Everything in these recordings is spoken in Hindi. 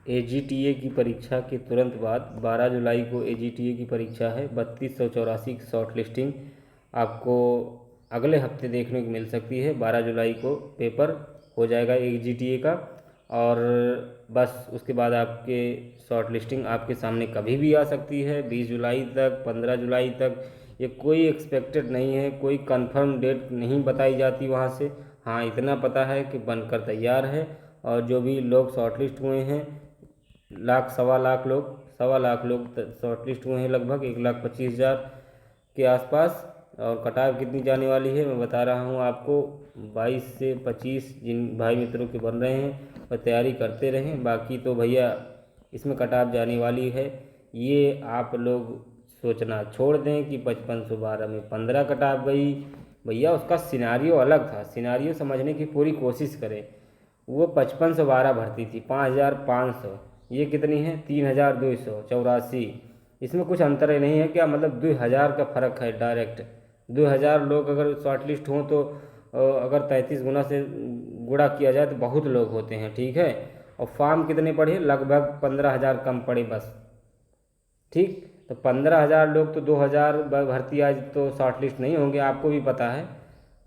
एजीटीए की परीक्षा के तुरंत बाद 12 जुलाई को एजीटीए की परीक्षा है। 3284 की शॉर्ट लिस्टिंग आपको अगले हफ्ते देखने को मिल सकती है। 12 जुलाई को पेपर हो जाएगा एजीटीए का, और बस उसके बाद आपके शॉर्ट लिस्टिंग आपके सामने कभी भी आ सकती है। 20 जुलाई तक, 15 जुलाई तक, ये कोई एक्सपेक्टेड नहीं है, कोई कंफर्म डेट नहीं बताई जाती वहाँ से। हाँ, इतना पता है कि बनकर तैयार है, और जो भी लोग शॉर्टलिस्ट हुए हैं, लाख सवा लाख लोग शॉर्टलिस्ट हुए हैं, लगभग 1,25,000 के आसपास। और कटाव कितनी जाने वाली है मैं बता रहा हूँ आपको, 22 से 25 जिन भाई मित्रों के बन रहे हैं और तैयारी करते रहें। बाकी तो भैया इसमें कटाव जाने वाली है, ये आप लोग सोचना छोड़ दें कि 5512 में 15 कटाव गई। भैया उसका सिनारियो अलग था, सिनारियो समझने की पूरी कोशिश करें। वो 5512 भर्ती थी 5500, ये कितनी है 3284। इसमें कुछ अंतर ही नहीं है क्या, मतलब 2000 का फ़र्क है डायरेक्ट। 2000 लोग अगर शॉर्टलिस्ट हों तो अगर 33 गुना से गुणा किया जाए तो बहुत लोग होते हैं, ठीक है। और फॉर्म कितने पड़े, लगभग 15,000 कम पड़े बस, ठीक। तो 15,000 लोग तो 2000 भर्ती आज तो शॉर्टलिस्ट नहीं होंगे, आपको भी पता है।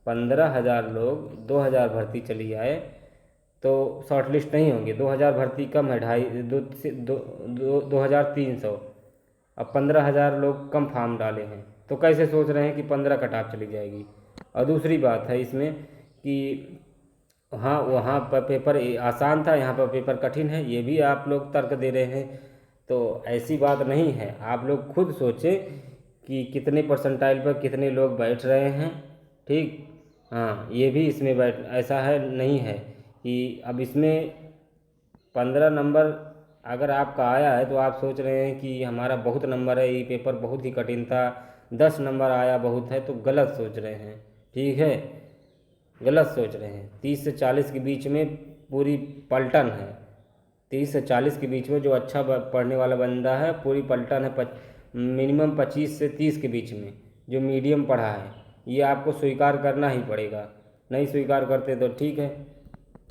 15,000 लोग 2000 भर्ती चली आए तो शॉर्टलिस्ट नहीं होंगे। 2000 भर्ती कम है, ढाई दो से दो, दो 2300। अब 15,000 लोग कम फॉर्म डाले हैं, तो कैसे सोच रहे हैं कि 15 कटाप चली जाएगी। और दूसरी बात है इसमें कि हाँ, वहाँ पर पेपर आसान था, यहाँ पर पेपर कठिन है, ये भी आप लोग तर्क दे रहे हैं। तो ऐसी बात नहीं है, आप लोग खुद सोचें कि कितने परसेंटाइल पर कितने लोग बैठ रहे हैं, ठीक। हाँ, ये भी इसमें बैठ ऐसा है नहीं है कि अब इसमें 15 नंबर अगर आपका आया है तो आप सोच रहे हैं कि हमारा बहुत नंबर है, ये पेपर बहुत ही कठिन था, 10 नंबर आया बहुत है, तो गलत सोच रहे हैं, ठीक है। गलत सोच रहे हैं। 30 से 40 के बीच में पूरी पलटन है। 30 से 40 के बीच में जो अच्छा पढ़ने वाला बंदा है, पूरी पलटन है। मिनिमम 25 से 30 के बीच में जो मीडियम पढ़ा है, ये आपको स्वीकार करना ही पड़ेगा। नहीं स्वीकार करते तो ठीक है,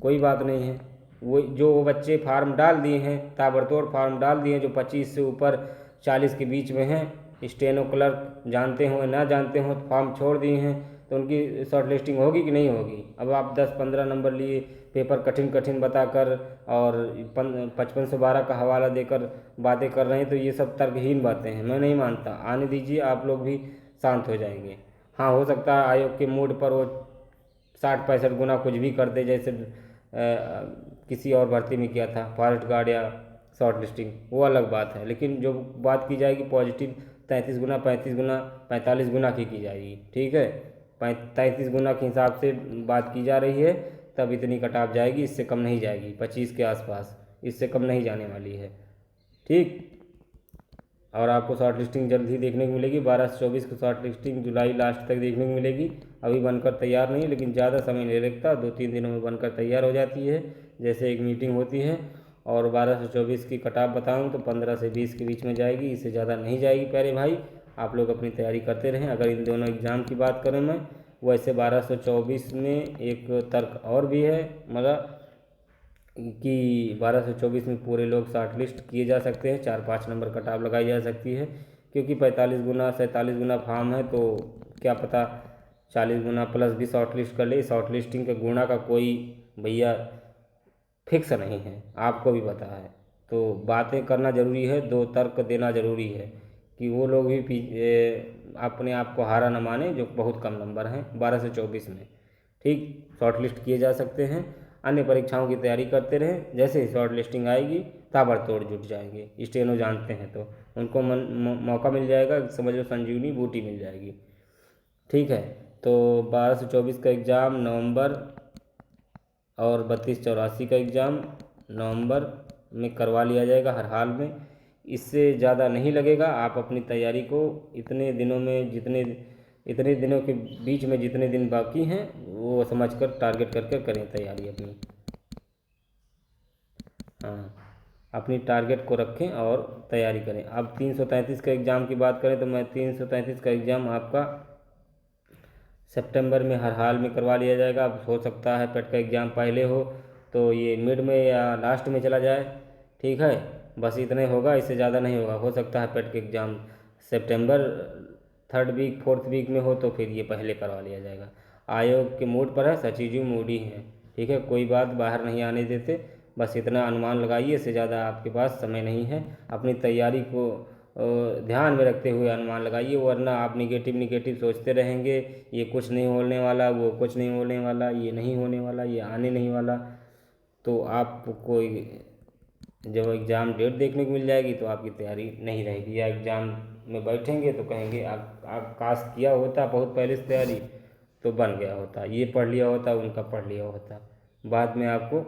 कोई बात नहीं है। वो बच्चे फार्म डाल दिए हैं, ताबड़तोड़ फार्म डाल दिए हैं, जो 25 से ऊपर 40 के बीच में हैं, स्टेनो क्लर्क जानते हों ना जानते हों, फॉर्म छोड़ दिए हैं, तो उनकी शॉर्ट लिस्टिंग होगी कि नहीं होगी। अब आप 10-15 नंबर लिए, पेपर कठिन कठिन बताकर और 5512 का हवाला देकर बातें कर रहे हैं, तो ये सब तर्कहीन बातें हैं, मैं नहीं मानता। आने दीजिए, आप लोग भी शांत हो जाएंगे। हाँ, हो सकता है आयोग के मूड पर वो 60-65 गुना कुछ भी कर दे, जैसे किसी और भर्ती में किया था, फॉरेस्ट गार्ड या शॉर्ट लिस्टिंग, वो अलग बात है। लेकिन जो बात की जाएगी पॉजिटिव, 33 गुना, 35 गुना, 45 गुना की जाएगी, ठीक है। 33 गुना के हिसाब से बात की जा रही है, तब इतनी कटाव जाएगी, इससे कम नहीं जाएगी। 25 के आसपास, इससे कम नहीं जाने वाली है, ठीक। और आपको शॉर्ट लिस्टिंग जल्द ही देखने को मिलेगी। 12 से 24 की शॉर्ट लिस्टिंग जुलाई लास्ट तक देखने को मिलेगी। अभी बनकर तैयार नहीं, लेकिन ज़्यादा समय नहीं लगता, 2-3 दिनों में बनकर तैयार हो जाती है, जैसे एक मीटिंग होती है। और 12 से 24 की कटाव बताऊँ तो 15 से 20 के बीच में जाएगी, इससे ज़्यादा नहीं जाएगी प्यारे भाई। आप लोग अपनी तैयारी करते रहें। अगर इन दोनों एग्ज़ाम की बात करें मैं, वैसे 1224 में एक तर्क और भी है, मतलब कि 12 से 24 में पूरे लोग शॉर्ट लिस्ट किए जा सकते हैं, 4-5 नंबर कटाव लगाई जा सकती है। क्योंकि 45 गुना 47 गुना फॉर्म है, तो क्या पता 40 गुना प्लस भी शॉर्ट लिस्ट कर ले। शॉर्ट लिस्टिंग के गुणा का कोई भैया फिक्स नहीं है, आपको भी पता है। तो बातें करना ज़रूरी है, दो तर्क देना ज़रूरी है, कि वो लोग भी अपने आप को हारा न माने जो बहुत कम नंबर हैं 12 से 24 में, ठीक। शॉर्ट लिस्ट किए जा सकते हैं। अन्य परीक्षाओं की तैयारी करते रहें, जैसे ही शॉर्ट लिस्टिंग आएगी ताबड़तोड़ जुट जाएंगे। स्टेनो जानते हैं तो उनको मौका मिल जाएगा, समझ लो संजीवनी बूटी मिल जाएगी, ठीक है। तो 12 से 24 का एग्ज़ाम नवंबर, और 3284 का एग्ज़ाम नवंबर में करवा लिया जाएगा हर हाल में। इससे ज़्यादा नहीं लगेगा। आप अपनी तैयारी को इतने दिनों में, इतने दिनों के बीच में जितने दिन बाकी हैं, वो समझकर टारगेट करके करें तैयारी अपनी। हाँ, अपनी टारगेट को रखें और तैयारी करें। अब 333 का एग्ज़ाम की बात करें तो मैं 333 का एग्ज़ाम आपका सितंबर में हर हाल में करवा लिया जाएगा। अब हो सकता है पेट का एग्ज़ाम पहले हो तो ये मिड में या लास्ट में चला जाए, ठीक है, बस इतने होगा, इससे ज़्यादा नहीं होगा। हो सकता है पेट के एग्ज़ाम सितंबर 3rd वीक 4th वीक में हो, तो फिर ये पहले करवा लिया जाएगा। आयोग के मूड पर है, सचिव मूडी हैं, ठीक है, कोई बात बाहर नहीं आने देते। बस इतना अनुमान लगाइए, इससे ज़्यादा आपके पास समय नहीं है। अपनी तैयारी को ध्यान में रखते हुए अनुमान लगाइए, वरना आप निगेटिव निगेटिव सोचते रहेंगे, ये कुछ नहीं होने वाला, वो कुछ नहीं होने वाला, ये नहीं होने वाला, ये आने नहीं वाला। तो आपको जब एग्ज़ाम डेट देखने को मिल जाएगी तो आपकी तैयारी नहीं रहेगी, या एग्ज़ाम में बैठेंगे तो कहेंगे आप काश किया होता बहुत पहले से तैयारी तो बन गया होता, ये पढ़ लिया होता, उनका पढ़ लिया होता, बाद में आपको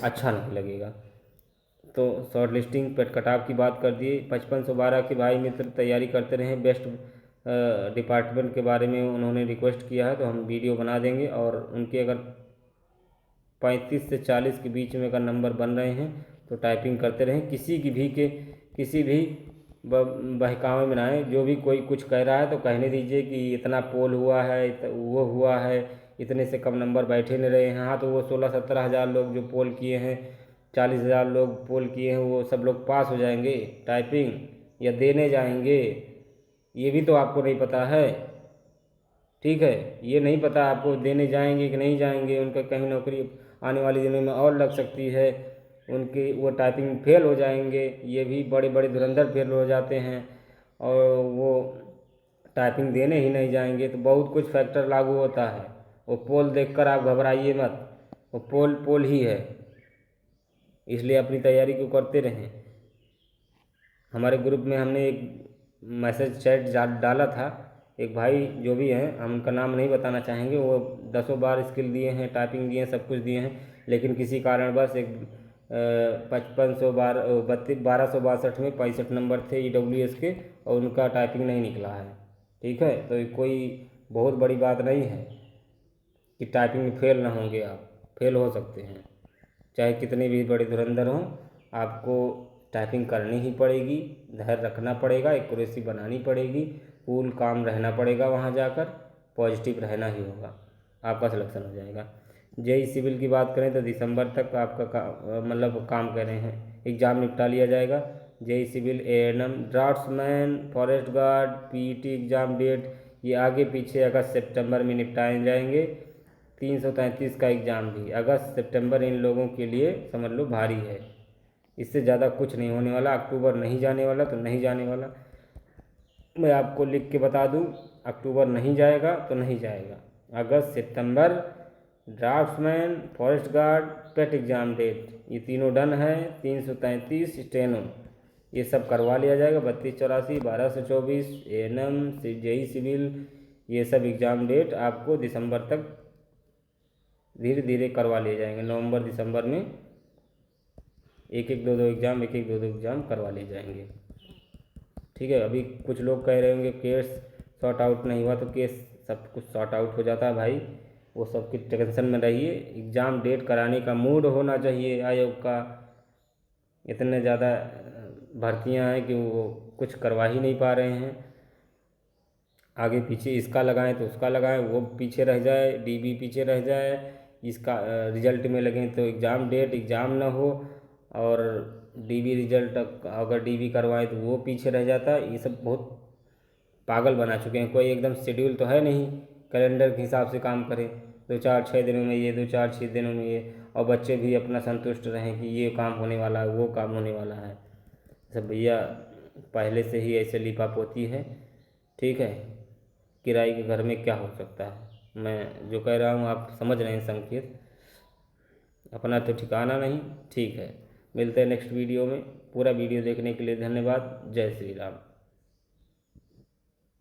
अच्छा नहीं लगेगा। तो शॉर्ट लिस्टिंग पेट कटाव की बात कर दिए। 5512 के भाई मित्र तैयारी करते रहें। बेस्ट डिपार्टमेंट के बारे में उन्होंने रिक्वेस्ट किया है, तो हम वीडियो बना देंगे। और उनके अगर 35 से 40 के बीच में अगर नंबर बन रहे हैं तो टाइपिंग करते रहें। किसी भी बहकावे में ना आए। जो भी कोई कुछ कह रहा है तो कहने दीजिए कि इतना पोल हुआ है, वो हुआ है, इतने से कम नंबर बैठे नहीं रहे हैं। हाँ, तो वो 16-17 हज़ार लोग जो पोल किए हैं, 40,000 लोग पोल किए हैं, वो सब लोग पास हो जाएंगे टाइपिंग या देने जाएंगे, ये भी तो आपको नहीं पता है। ठीक है, ये नहीं पता आपको देने जाएंगे कि नहीं जाएंगे। उनका कहीं नौकरी आने वाले दिनों में और लग सकती है, उनकी वो टाइपिंग फेल हो जाएंगे। ये भी बड़े बड़े धुरंधर फेल हो जाते हैं और वो टाइपिंग देने ही नहीं जाएंगे। तो बहुत कुछ फैक्टर लागू होता है। वो पोल देखकर आप घबराइए मत, वो पोल पोल ही है, इसलिए अपनी तैयारी को करते रहें। हमारे ग्रुप में हमने एक मैसेज चैट डाला था। एक भाई जो भी हैं, हम उनका नाम नहीं बताना चाहेंगे, वो 10 बार स्किल दिए हैं, टाइपिंग दिए हैं, सब कुछ दिए हैं, लेकिन किसी कारणवश एक 1262 में 65 नंबर थे EWS के, और उनका टाइपिंग नहीं निकला है। ठीक है, तो कोई बहुत बड़ी बात नहीं है कि टाइपिंग में फेल ना होंगे। आप फेल हो सकते हैं, चाहे कितने भी बड़े धुरंधर हों, आपको टाइपिंग करनी ही पड़ेगी, धैर्य रखना पड़ेगा, एक्यूरेसी बनानी पड़ेगी, कूल काम रहना पड़ेगा, वहाँ जाकर पॉजिटिव रहना ही होगा, आपका सिलेक्शन हो जाएगा। जेई सिविल की बात करें तो दिसंबर तक आपका मतलब काम कर रहे हैं, एग्ज़ाम निपटा लिया जाएगा। JE civil, ANM, draftsman, forest guard, PET exam date ये आगे पीछे अगस्त सितंबर में निपटाए जाएंगे। 333 का एग्ज़ाम भी अगस्त सितंबर इन लोगों के लिए समझ लो भारी है। इससे ज़्यादा कुछ नहीं होने वाला। अक्टूबर नहीं जाने वाला तो नहीं जाने वाला, मैं आपको लिख के बता दूं, अक्टूबर नहीं जाएगा तो नहीं जाएगा। अगस्त सितंबर, ड्राफ्ट्समैन, फॉरेस्ट गार्ड, पेट एग्ज़ाम डेट ये तीनों डन है। 333 स्टेनो ये सब करवा लिया जाएगा। 3284, 1224, ANM, जेई सिविल ये सब एग्ज़ाम डेट आपको दिसंबर तक धीरे धीरे करवा लिए जाएंगे। नवंबर दिसंबर में एक एक दो दो एग्ज़ाम करवा लिए जाएंगे। ठीक है, अभी कुछ लोग कह रहे होंगे केस सॉर्ट आउट नहीं हुआ, तो केस सब कुछ सॉर्ट आउट हो जाता है भाई, वो सब की टेंशन में रहिए। एग्ज़ाम डेट कराने का मूड होना चाहिए आयोग का। इतने ज़्यादा भर्तियां हैं कि वो कुछ करवा ही नहीं पा रहे हैं। आगे पीछे इसका लगाएं तो उसका लगाएं, वो पीछे रह जाए, DB पीछे रह जाए, इसका रिजल्ट में लगें तो एग्ज़ाम ना हो, और DB रिजल्ट अगर DB करवाएं तो वो पीछे रह जाता है। ये सब बहुत पागल बना चुके हैं। कोई एकदम शेड्यूल तो है नहीं, कैलेंडर के हिसाब से काम करें, 2-4-6 दिनों में ये, 2-4-6 दिनों में ये, और बच्चे भी अपना संतुष्ट रहें कि ये काम होने वाला है, वो काम होने वाला है। सब भैया पहले से ही ऐसे लिपापोती है। ठीक है, किराए के घर में क्या हो सकता है, मैं जो कह रहा हूँ आप समझ रहे हैं संकेत, अपना तो ठिकाना नहीं। ठीक है, मिलते हैं नेक्स्ट वीडियो में। पूरा वीडियो देखने के लिए धन्यवाद। जय श्री राम।